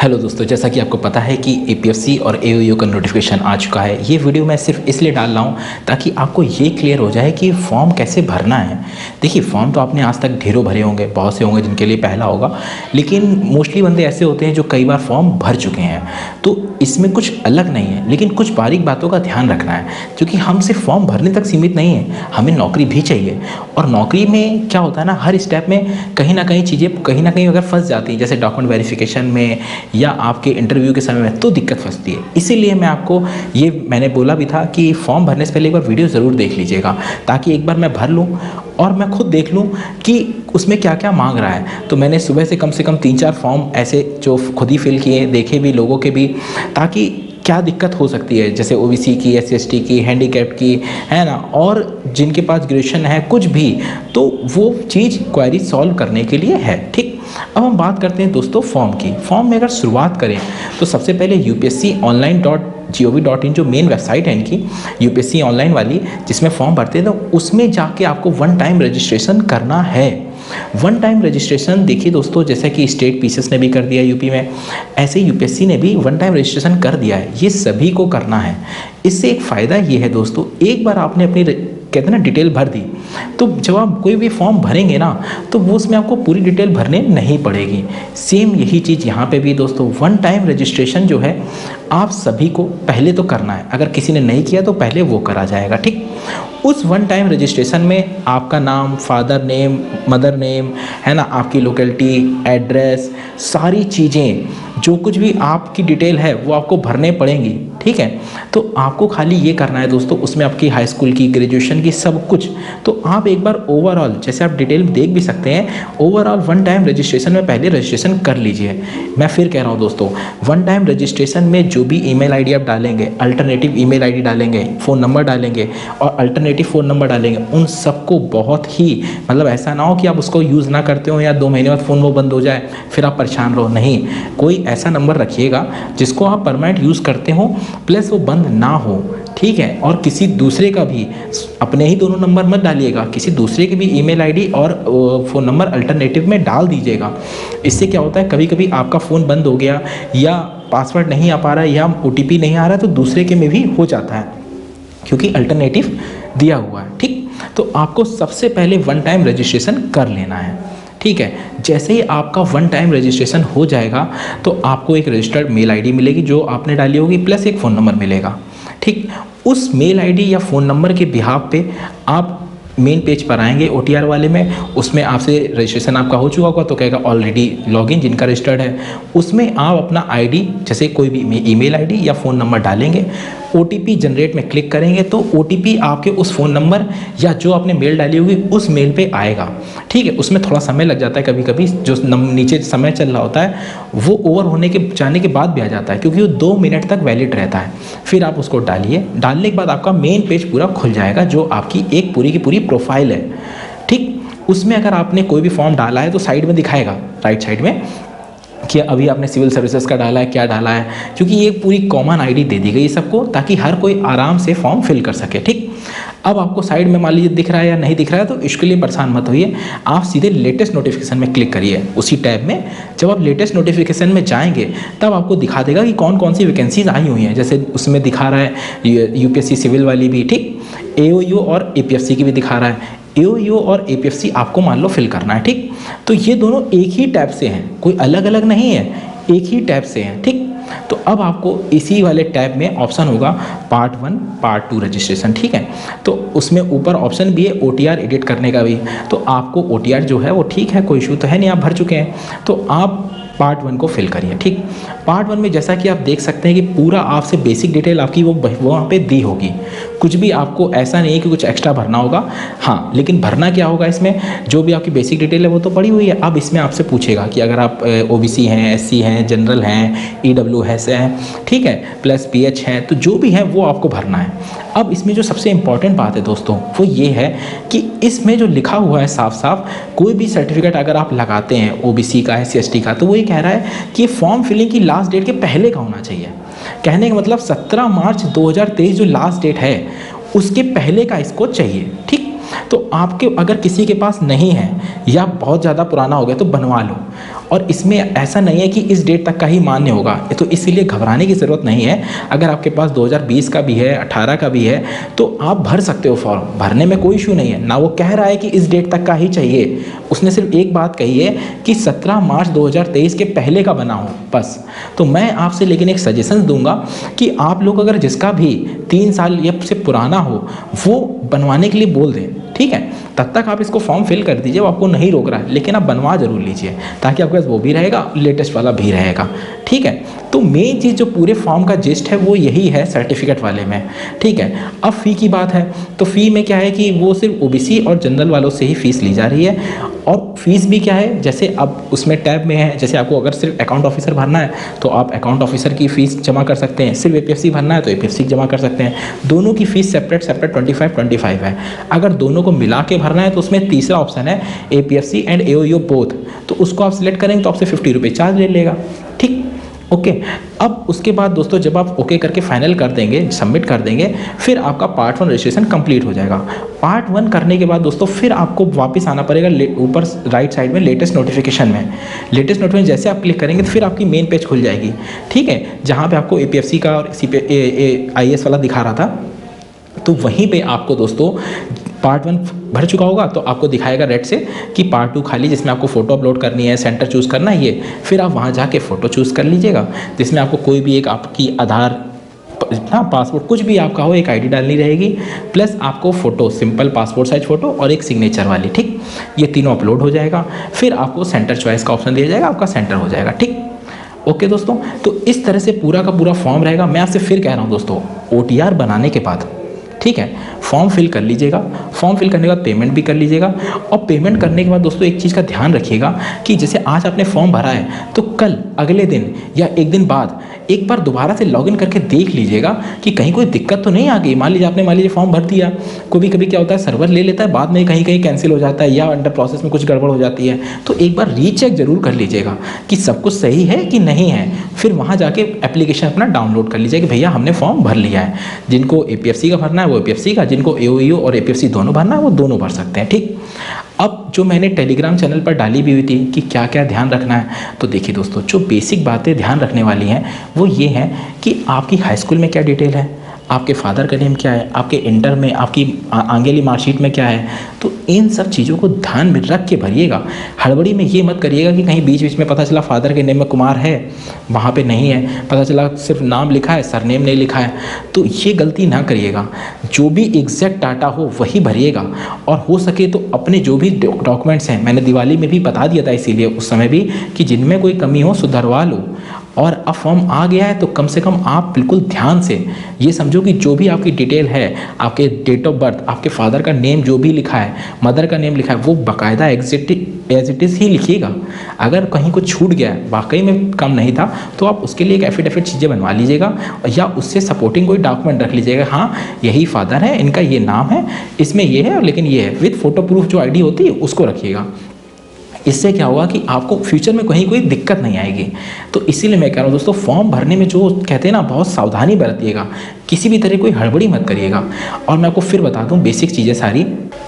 Hello दोस्तों, जैसा कि आपको पता है कि एपीएससी और एओयू का नोटिफिकेशन आ चुका है। ये वीडियो मैं सिर्फ इसलिए डाल रहा हूँ ताकि आपको ये क्लियर हो जाए कि फॉर्म कैसे भरना है। देखिए, फॉर्म तो आपने आज तक ढेरों भरे होंगे, बहुत से होंगे जिनके लिए पहला होगा, लेकिन मोस्टली बंदे ऐसे होते हैं जो कई बार फॉर्म भर चुके हैं। तो इसमें कुछ अलग नहीं है, लेकिन कुछ बारीक बातों का ध्यान रखना है, क्योंकि हम सिर्फ फॉर्म भरने तक सीमित नहीं है, हमें नौकरी भी चाहिए। और नौकरी में क्या होता है ना, हर स्टेप में कहीं ना कहीं चीज़ें कहीं ना कहीं अगर फंस जाती हैं, जैसे डॉक्यूमेंट वेरिफिकेशन में या आपके इंटरव्यू के समय में, तो दिक्कत फंसती है। इसीलिए मैंने बोला भी था कि फॉर्म भरने से पहले एक बार वीडियो ज़रूर देख लीजिएगा, ताकि एक बार मैं भर लूँ और मैं खुद देख लूँ कि उसमें क्या क्या मांग रहा है। तो मैंने सुबह से कम 3-4 फॉर्म ऐसे जो खुद ही फिल किए, देखे भी लोगों के भी, ताकि क्या दिक्कत हो सकती है, जैसे ओबीसी की, एससी/एसटी की, हैंडीकैप्ड की, है ना, और जिनके पास ग्रेजुएशन है कुछ भी, तो वो चीज़ क्वेरी सॉल्व करने के लिए है। ठीक, अब हम बात करते हैं दोस्तों फॉर्म की। फॉर्म में अगर शुरुआत करें तो सबसे पहले upsconline.gov.in जो मेन वेबसाइट है इनकी, यूपीएससी ऑनलाइन वाली, जिसमें फॉर्म भरते हैं, तो उसमें जाके आपको वन टाइम रजिस्ट्रेशन करना है। वन टाइम रजिस्ट्रेशन देखिए दोस्तों, जैसे कि स्टेट पीसीएस ने भी कर दिया यूपी में, ऐसे यूपीएससी ने भी वन टाइम रजिस्ट्रेशन कर दिया है। ये सभी को करना है। इससे एक फ़ायदा ये है दोस्तों, एक बार आपने अपनी कहते हैं ना डिटेल भर दी, तो जब आप कोई भी फॉर्म भरेंगे ना, तो वो उसमें आपको पूरी डिटेल भरने नहीं पड़ेगी। सेम यही चीज़ यहाँ पे भी दोस्तों, वन टाइम रजिस्ट्रेशन जो है आप सभी को पहले तो करना है। अगर किसी ने नहीं किया तो पहले वो करा जाएगा। ठीक, उस वन टाइम रजिस्ट्रेशन में आपका नाम, फादर नेम, मदर नेम, है ना, आपकी लोकेलिटी, एड्रेस, सारी चीज़ें, जो कुछ भी आपकी डिटेल है वो आपको भरने पड़ेंगी। ठीक है, तो आपको खाली ये करना है दोस्तों, उसमें आपकी हाई स्कूल की, ग्रेजुएशन की, सब कुछ। तो आप एक बार ओवरऑल, जैसे आप डिटेल देख भी सकते हैं, ओवरऑल वन टाइम रजिस्ट्रेशन में पहले रजिस्ट्रेशन कर लीजिए। मैं फिर कह रहा हूँ दोस्तों, वन टाइम रजिस्ट्रेशन में जो भी ईमेल आईडी आप डालेंगे, अल्टरनेटिव ईमेल आईडी डालेंगे, फ़ोन नंबर डालेंगे और अल्टरनेटिव फ़ोन नंबर डालेंगे, उन सबको बहुत ही, मतलब ऐसा ना हो कि आप उसको यूज़ ना करते हो या 2 महीने बाद फ़ोन वो बंद हो जाए, फिर आप परेशान रहो। नहीं, कोई ऐसा नंबर रखिएगा जिसको आप परमानेंट यूज़ करते हो, प्लस वो बंद ना हो। ठीक है, और किसी दूसरे का भी, अपने ही दोनों नंबर मत डालिएगा, किसी दूसरे की भी ईमेल आईडी और फ़ोन नंबर अल्टरनेटिव में डाल दीजिएगा। इससे क्या होता है, कभी कभी आपका फ़ोन बंद हो गया या पासवर्ड नहीं आ पा रहा है या ओटीपी नहीं आ रहा है, तो दूसरे के में भी हो जाता है, क्योंकि अल्टरनेटिव दिया हुआ है। ठीक, तो आपको सबसे पहले वन टाइम रजिस्ट्रेशन कर लेना है। ठीक है, जैसे ही आपका वन टाइम रजिस्ट्रेशन हो जाएगा तो आपको एक रजिस्टर्ड मेल आईडी मिलेगी जो आपने डाली होगी, प्लस एक फ़ोन नंबर मिलेगा। ठीक, उस मेल आईडी या फ़ोन नंबर के बिहाफ पे आप मेन पेज पर आएंगे ओटीआर वाले में, उसमें आपसे रजिस्ट्रेशन आपका हो चुका होगा तो कहेगा ऑलरेडी लॉगिन, जिनका रजिस्टर्ड है उसमें आप अपना आईडी, जैसे कोई भी ईमेल आईडी या फ़ोन नंबर डालेंगे, ओटीपी जनरेट में क्लिक करेंगे तो ओटीपी आपके उस फ़ोन नंबर या जो आपने मेल डाली होगी उस मेल पे आएगा। ठीक है, उसमें थोड़ा समय लग जाता है, कभी कभी जो नीचे समय चल रहा होता है वो ओवर होने के जाने के बाद भी आ जाता है, क्योंकि वो 2 मिनट तक वैलिड रहता है। फिर आप उसको डालिए, डालने के बाद आपका मेन पेज पूरा खुल जाएगा, जो आपकी एक पूरी की पूरी प्रोफाइल है। ठीक, उसमें अगर आपने कोई भी फॉर्म डाला है तो साइड में दिखाएगा, राइट साइड में, कि अभी आपने सिविल सर्विसेज का डाला है, क्या डाला है, क्योंकि ये पूरी कॉमन आईडी दे दी गई सबको, ताकि हर कोई आराम से फॉर्म फिल कर सके। ठीक, अब आपको साइड में मान लीजिए दिख रहा है या नहीं दिख रहा है, तो इसके लिए परेशान मत होइए, आप सीधे लेटेस्ट नोटिफिकेशन में क्लिक करिए। उसी टैब में जब आप लेटेस्ट नोटिफिकेशन में जाएंगे तब आपको दिखा देगा कि कौन कौन सी वैकेंसीज आई हुई हैं। जैसे उसमें दिखा रहा है यूपीएससी सिविल वाली भी, ठीक, एओयू और एपीएससी की भी दिखा रहा है। एओयू और एपीएससी आपको मान लो फिल करना है। ठीक, तो ये दोनों एक ही टैब से हैं, कोई अलग अलग नहीं है, एक ही टैब से हैं। ठीक, तो अब आपको इसी वाले टैब में ऑप्शन होगा पार्ट 1 पार्ट 2 रजिस्ट्रेशन। ठीक है, तो उसमें ऊपर ऑप्शन भी है ओटीआर एडिट करने का भी, तो आपको ओटीआर जो है वो ठीक है, कोई इशू तो है नहीं, आप भर चुके हैं, तो आप पार्ट 1 को फिल करिए। ठीक, पार्ट 1 में जैसा कि आप देख सकते हैं कि पूरा आपसे बेसिक डिटेल आपकी वो वहाँ पे दी होगी, कुछ भी आपको ऐसा नहीं है कि कुछ एक्स्ट्रा भरना होगा। हाँ, लेकिन भरना क्या होगा इसमें, जो भी आपकी बेसिक डिटेल है वो तो पड़ी हुई है। अब इसमें आपसे पूछेगा कि अगर आप ओबीसी हैं, एससी हैं, जनरल हैं, ईडब्ल्यूएस हैं, ठीक है, प्लस पीएच हैं, तो जो भी है वो आपको भरना है। अब इसमें जो सबसे इम्पॉर्टेंट बात है दोस्तों वो ये है कि इसमें जो लिखा हुआ है साफ साफ, कोई भी सर्टिफिकेट अगर आप लगाते हैं ओबीसी का, एससी/एसटी का, तो वो ये कह रहा है कि फॉर्म फिलिंग की लास्ट डेट के पहले का होना चाहिए। कहने का मतलब 17 मार्च 2023 जो लास्ट डेट है उसके पहले का इसको चाहिए। ठीक, तो आपके अगर किसी के पास नहीं है या बहुत ज़्यादा पुराना हो गया तो बनवा लो। और इसमें ऐसा नहीं है कि इस डेट तक का ही मान्य होगा, तो इसीलिए घबराने की ज़रूरत नहीं है। अगर आपके पास 2020 का भी है, 18 का भी है, तो आप भर सकते हो फॉर्म, भरने में कोई इशू नहीं है ना। वो कह रहा है कि इस डेट तक का ही चाहिए, उसने सिर्फ एक बात कही है कि 17 मार्च 2023 के पहले का बना हो बस। तो मैं आपसे लेकिन एक सजेशन दूंगा कि आप लोग अगर जिसका भी 3 साल या से पुराना हो वो बनवाने के लिए बोल दें, ठीक है। तब तक आप इसको फॉर्म फिल कर दीजिए, वो आपको नहीं रोक रहा है, लेकिन आप बनवा जरूर लीजिए ताकि आपके पास वो भी रहेगा, लेटेस्ट वाला भी रहेगा, ठीक है। तो मेन चीज़ जो पूरे फॉर्म का जिस्ट है वो यही है सर्टिफिकेट वाले में, ठीक है। अब फ़ी की बात है तो फ़ी में क्या है कि वो सिर्फ ओबीसी और जनरल वालों से ही फ़ीस ली जा रही है। और फीस भी क्या है, जैसे अब उसमें टैब में है, जैसे आपको अगर सिर्फ अकाउंट ऑफिसर भरना है तो आप अकाउंट ऑफिसर की फ़ीस जमा कर सकते हैं, सिर्फ एपीएफसी भरना है तो एपीएफसी जमा कर सकते हैं। दोनों की फ़ीस सेपरेट 25 है। अगर दोनों को मिला के भरना है तो उसमें तीसरा ऑप्शन है एपीएफसी एंड एओयू बोथ, तो उसको आप सिलेक्ट करेंगे तो आपसे 50 रुपये चार्ज ले लेगा, ठीक, ओके। अब उसके बाद दोस्तों जब आप ओके करके फाइनल कर देंगे, सबमिट कर देंगे, फिर आपका पार्ट 1 रजिस्ट्रेशन कंप्लीट हो जाएगा। पार्ट 1 करने के बाद दोस्तों फिर आपको वापस आना पड़ेगा ऊपर राइट साइड में लेटेस्ट नोटिफिकेशन में। लेटेस्ट नोटिफिकेशन जैसे आप क्लिक करेंगे तो फिर आपकी मेन पेज खुल जाएगी, ठीक है। जहाँ पे आपको एपीएफसी का और आईएएस वाला दिखा रहा था, तो वहीं पे आपको दोस्तों पार्ट 1 भर चुका होगा तो आपको दिखाएगा रेड से कि पार्ट 2 खाली, जिसमें आपको फ़ोटो अपलोड करनी है, सेंटर चूज़ करना है, ये फिर आप वहाँ जाके फ़ोटो चूज़ कर लीजिएगा, जिसमें आपको कोई भी एक आपकी आधार ना पासपोर्ट कुछ भी आपका हो, एक आईडी डालनी रहेगी, प्लस आपको photo simple passport size photo और एक सिग्नेचर वाली, ठीक, ये तीनों अपलोड हो जाएगा। फिर आपको सेंटर चॉइस का ऑप्शन दिया जाएगा, आपका सेंटर हो जाएगा, ठीक, ओके दोस्तों। तो इस तरह से पूरा का पूरा फॉर्म रहेगा। मैं आपसे फिर कह रहा हूँ दोस्तों, ओटीआर बनाने के बाद, ठीक है, फॉर्म फिल कर लीजिएगा। फॉर्म फिल करने के बाद पेमेंट भी कर लीजिएगा। और पेमेंट करने के बाद दोस्तों एक चीज़ का ध्यान रखिएगा कि जैसे आज आपने फॉर्म भरा है तो कल अगले दिन या एक दिन बाद एक बार दोबारा से लॉगिन करके देख लीजिएगा कि कहीं कोई दिक्कत तो नहीं आ गई। मान लीजिए फॉर्म भर दिया, कभी कभी क्या होता है सर्वर ले लेता है, बाद में कहीं कहीं कैंसिल हो जाता है या अंडर प्रोसेस में कुछ गड़बड़ हो जाती है, तो एक बार रीचेक जरूर कर लीजिएगा कि सब कुछ सही है कि नहीं है। फिर वहाँ जाके एप्लीकेशन अपना डाउनलोड कर लीजिए कि भैया हमने फॉर्म भर लिया है। जिनको एपीएफसी का भरना है वो एपीएफसी का, जिनको एओयू और एपीएफसी दोनों भरना है वो दोनों भर सकते हैं, ठीक। अब जो मैंने टेलीग्राम चैनल पर डाली भी हुई थी कि क्या क्या ध्यान रखना है, तो देखिए दोस्तों जो बेसिक बातें ध्यान रखने वाली हैं वो ये हैं कि आपकी हाई स्कूल में क्या डिटेल है, आपके फादर का नेम क्या है, आपके इंटर में आपकी आगे वाली मार्कशीट में क्या है, तो इन सब चीज़ों को ध्यान में रख के भरिएगा। हड़बड़ी में ये मत करिएगा कि कहीं बीच बीच में पता चला फादर के नेम में कुमार है, वहाँ पे नहीं है, पता चला सिर्फ नाम लिखा है सरनेम नहीं लिखा है, तो ये गलती ना करिएगा। जो भी एग्जैक्ट डाटा हो वही भरिएगा। और हो सके तो अपने जो भी डॉक्यूमेंट्स हैं, मैंने दिवाली में भी बता दिया था इसीलिए उस समय भी कि जिनमें कोई कमी हो सुधरवा लो। और अब फॉर्म आ गया है तो कम से कम आप बिल्कुल ध्यान से ये समझो कि जो भी आपकी डिटेल है, आपके डेट ऑफ बर्थ, आपके फादर का नेम जो भी लिखा है, मदर का नेम लिखा है, वो बाकायदा एज इट इज़ ही लिखिएगा। अगर कहीं कुछ छूट गया है, वाकई में कम नहीं था, तो आप उसके लिए एक एफिडेविट चीज़ें बनवा लीजिएगा या उससे सपोर्टिंग कोई डॉक्यूमेंट रख लीजिएगा, हाँ यही फादर है, इनका ये नाम है, इसमें ये है, लेकिन ये है, विद फोटो प्रूफ जो आईडी होती है उसको रखिएगा। इससे क्या होगा कि आपको फ्यूचर में कहीं कोई दिक्कत नहीं आएगी। तो इसीलिए मैं कह रहा हूँ दोस्तों, फॉर्म भरने में जो कहते हैं ना, बहुत सावधानी बरतिएगा, किसी भी तरह कोई हड़बड़ी मत करिएगा। और मैं आपको फिर बता दूँ बेसिक चीज़ें सारी,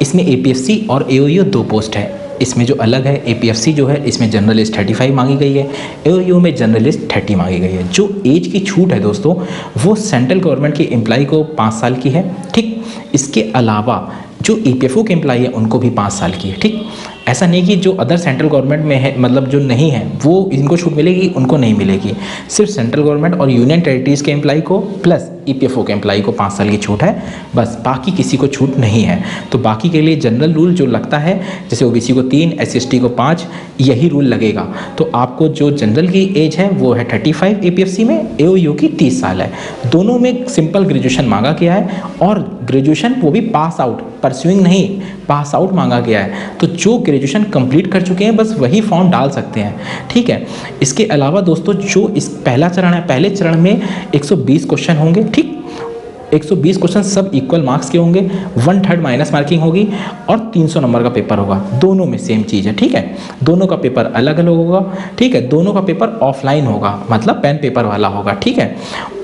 इसमें एपीएफसी और एओयू 2 पोस्ट है। इसमें जो अलग है, एपीएफसी जो है इसमें जर्नलिस्ट 35 मांगी गई है, एओयू में जर्नलिस्ट 30 मांगी गई है। जो एज की छूट है दोस्तों वो सेंट्रल गवर्नमेंट के एम्प्लॉय को 5 साल की है, ठीक। इसके अलावा जो ईपीएफओ के एम्प्लॉय है उनको भी 5 साल की है, ठीक। ऐसा नहीं कि जो अदर सेंट्रल गवर्नमेंट में है, मतलब जो नहीं है वो इनको छूट मिलेगी, उनको नहीं मिलेगी। सिर्फ सेंट्रल गवर्नमेंट और यूनियन टेरिटरीज़ के एम्प्लॉय को प्लस ईपीएफओ के एम्प्लॉय को 5 साल की छूट है, बस, बाकी किसी को छूट नहीं है। तो बाकी के लिए जनरल रूल जो लगता है, जैसे ओबीसी को 3, एससी को 5, यही रूल लगेगा। तो आपको जो जनरल की एज है वो है 35 एपीएफसी में, एओयू की 30 साल है। दोनों में सिंपल ग्रेजुएशन मांगा गया है और ग्रेजुएशन वो भी पास आउट, परस्यूइंग नहीं, पास आउट मांगा गया है। तो जो ग्रेजुएशन कंप्लीट कर चुके हैं बस वही फॉर्म डाल सकते हैं, ठीक है। इसके अलावा दोस्तों जो इस पहला चरण है, पहले चरण में 120 क्वेश्चन होंगे, ठीक। 120 क्वेश्चन सब इक्वल मार्क्स के होंगे, 1/3 माइनस मार्किंग होगी और 300 नंबर का पेपर होगा। दोनों में सेम चीज़ है, ठीक है। दोनों का पेपर अलग अलग होगा, ठीक है। दोनों का पेपर ऑफलाइन होगा, मतलब पेन पेपर वाला होगा, ठीक है।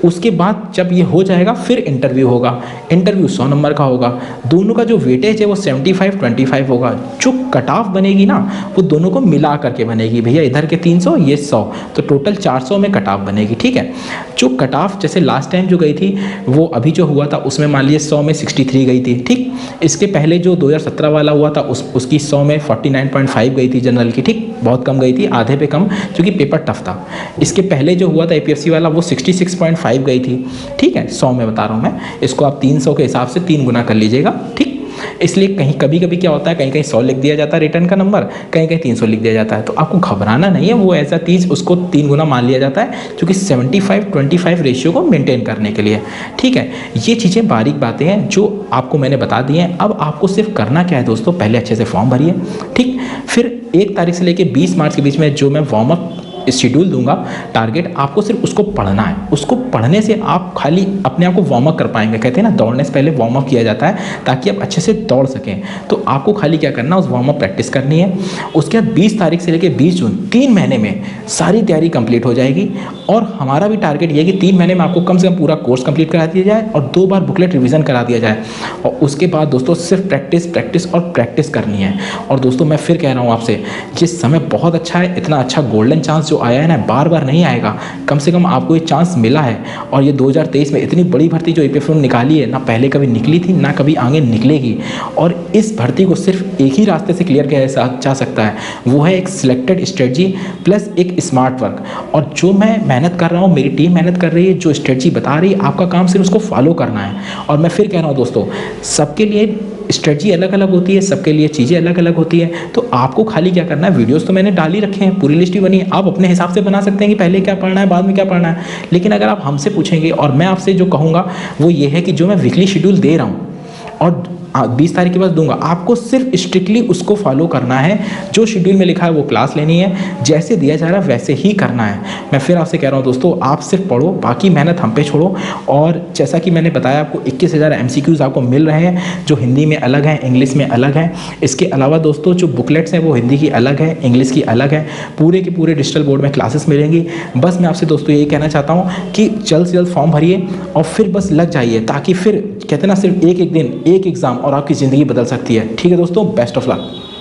उसके बाद जब ये हो जाएगा फिर इंटरव्यू होगा। इंटरव्यू 100 नंबर का होगा। दोनों का जो वेटेज है वो 75-25 होगा। जो कट ऑफ बनेगी ना वो दोनों को मिला करके बनेगी भैया, इधर के 300 ये 100, तो टोटल 400 में कट ऑफ बनेगी। ठीक है, जो कट ऑफ जैसे लास्ट टाइम जो गई थी वो अभी जो हुआ था उसमें मान लीजिए 100 में 63 गई थी। ठीक, इसके पहले जो 2017 वाला हुआ था उसकी 100 में 49.5 गई थी जनरल की। ठीक, बहुत कम गई थी, आधे पे कम, क्योंकि पेपर टफ था। इसके पहले जो हुआ था एपीएससी वाला वो 66.5 गई थी। ठीक है, 100 में बता रहा हूँ मैं, इसको आप 300 के हिसाब से 3 गुना कर लीजिएगा। ठीक, इसलिए कहीं कभी कभी क्या होता है, कहीं कहीं 100 लिख दिया जाता है रिटर्न का नंबर, कहीं कहीं 300 लिख दिया जाता है। तो आपको घबराना नहीं है, वो ऐसा चीज़ उसको 3 गुना मान लिया जाता है, क्योंकि 75-25 रेशियो को मेंटेन करने के लिए। ठीक है, ये चीज़ें बारीक बातें हैं जो आपको मैंने बता दी हैं। अब आपको सिर्फ करना क्या है दोस्तों, पहले अच्छे से फॉर्म भरिए। ठीक, फिर 1 तारीख से लेकर 20 मार्च के बीच में जो मैं वार्म अप शेड्यूल दूंगा, टारगेट, आपको सिर्फ उसको पढ़ना है। उसको पढ़ने से आप खाली अपने आप को वार्म अप कर पाएंगे। कहते हैं ना, दौड़ने से पहले वार्म अप किया जाता है ताकि आप अच्छे से दौड़ सकें। तो आपको खाली क्या करना है, उस वार्म अप प्रैक्टिस करनी है। उसके बाद 20 तारीख से लेकर 20 जून 3 महीने में सारी तैयारी कंप्लीट हो जाएगी। और हमारा भी टारगेट ये है कि 3 महीने में आपको कम से कम पूरा कोर्स कंप्लीट करा दिया जाए और 2 बार बुकलेट रिवीजन करा दिया जाए। और उसके बाद दोस्तों सिर्फ प्रैक्टिस प्रैक्टिस और प्रैक्टिस करनी है। और दोस्तों मैं फिर कह रहा हूँ आपसे, ये समय बहुत अच्छा है। इतना अच्छा गोल्डन चांस जो आया है ना, बार बार नहीं आएगा। कम से कम आपको ये चांस मिला है। और ये 2023 में इतनी बड़ी भर्ती जो ईपीएफओ ने निकाली है, ना पहले कभी निकली थी, ना कभी आगे निकलेगी। और इस भर्ती को सिर्फ एक ही रास्ते से क्लियर किया जा सकता है, वो है एक सिलेक्टेड स्ट्रेटजी प्लस एक स्मार्ट वर्क। और जो मैं मेहनत कर रहा हूँ, मेरी टीम मेहनत कर रही है, जो स्ट्रेटजी बता रही है, आपका काम सिर्फ उसको फॉलो करना है। और मैं फिर कह रहा हूँ दोस्तों, सबके लिए स्ट्रेटजी अलग अलग होती है, सबके लिए चीज़ें अलग अलग होती है। तो आपको खाली क्या करना है, वीडियोस तो मैंने डाल ही रखे हैं, पूरी लिस्ट भी बनी है, आप अपने हिसाब से बना सकते हैं कि पहले क्या पढ़ना है, बाद में क्या पढ़ना है। लेकिन अगर आप हमसे पूछेंगे और मैं आपसे जो कहूँगा वो ये है कि जो मैं वीकली शेड्यूल दे रहा हूँ और 20 तारीख के बाद दूंगा, आपको सिर्फ स्ट्रिक्टली उसको फॉलो करना है। जो शेड्यूल में लिखा है वो क्लास लेनी है, जैसे दिया जा रहा है वैसे ही करना है। मैं फिर आपसे कह रहा हूँ दोस्तों, आप सिर्फ पढ़ो, बाकी मेहनत हम पे छोड़ो। और जैसा कि मैंने बताया आपको, 21,000 MCQs आपको मिल रहे हैं, जो हिंदी में अलग हैं, इंग्लिश में अलग हैं। इसके अलावा दोस्तों जो बुकलेट्स हैं वो हिंदी की अलग है, इंग्लिश की अलग है। पूरे के पूरे डिजिटल बोर्ड में क्लासेस मिलेंगी। बस मैं आपसे दोस्तों यही कहना चाहता हूँ कि जल्द से जल्द फॉर्म भरिए और फिर बस लग जाइए, ताकि फिर कहते हैं ना, सिर्फ एक दिन एक एग्ज़ाम और आपकी ज़िंदगी बदल सकती है। ठीक है दोस्तों, बेस्ट ऑफ लक।